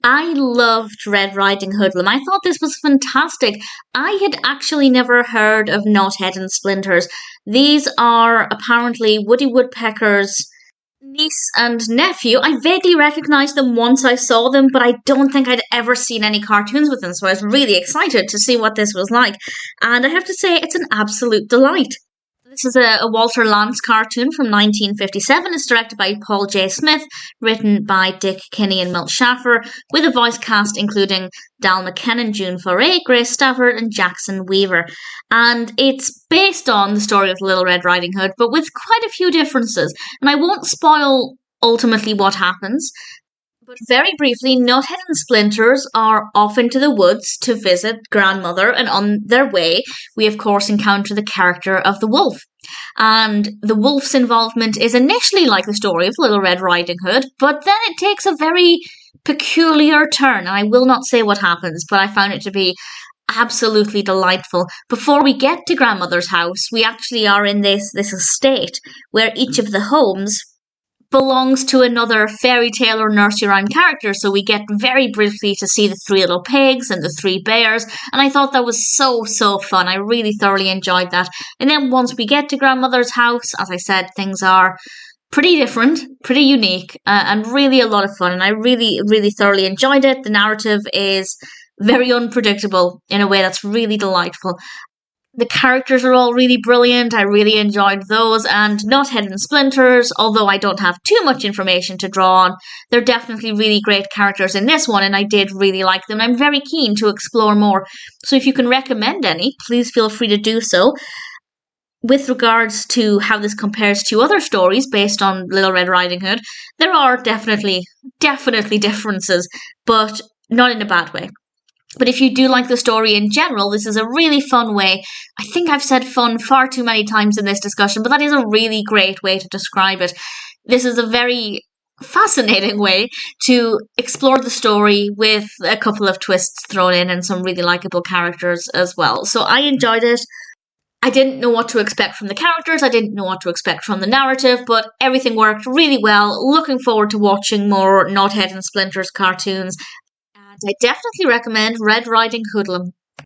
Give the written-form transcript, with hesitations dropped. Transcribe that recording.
I loved Red Riding Hoodlum. I thought this was fantastic. I had actually never heard of Knothead and Splinters. These are apparently Woody Woodpecker's niece and nephew. I vaguely recognised them once I saw them, but I don't think I'd ever seen any cartoons with them, so I was really excited to see what this was like. And I have to say, it's an absolute delight. This is a Walter Lantz cartoon from 1957. It's directed by Paul J. Smith, written by Dick Kinney and Milt Schaffer, with a voice cast including Dal McKennon, June Foray, Grace Stafford, and Jackson Weaver. And it's based on the story of Little Red Riding Hood, but with quite a few differences. And I won't spoil ultimately what happens. But very briefly, Knothead and Splinters are off into the woods to visit grandmother, and on their way, we of course encounter the character of the wolf. And the wolf's involvement is initially like the story of Little Red Riding Hood, but then it takes a very peculiar turn, and I will not say what happens, but I found it to be absolutely delightful. Before we get to grandmother's house, we actually are in this estate where each of the homes belongs to another fairy tale or nursery rhyme character. So we get very briefly to see the three little pigs and the three bears. And I thought that was so fun. I really thoroughly enjoyed that. And then once we get to grandmother's house, as I said, things are pretty different, pretty unique, and really a lot of fun. And I really thoroughly enjoyed it. The narrative is very unpredictable in a way that's really delightful. The characters are all really brilliant. I really enjoyed those. And Knothead and Splinters, although I don't have too much information to draw on, they're definitely really great characters in this one, and I did really like them. I'm very keen to explore more. So if you can recommend any, please feel free to do so. With regards to how this compares to other stories based on Little Red Riding Hood, there are definitely differences, but not in a bad way. But if you do like the story in general, this is a really fun way. I think I've said fun far too many times in this discussion, but that is a really great way to describe it. This is a very fascinating way to explore the story with a couple of twists thrown in and some really likable characters as well. So I enjoyed it. I didn't know what to expect from the characters, I didn't know what to expect from the narrative, but everything worked really well. Looking forward to watching more Knothead and Splinters cartoons. I definitely recommend Red Riding Hoodlum.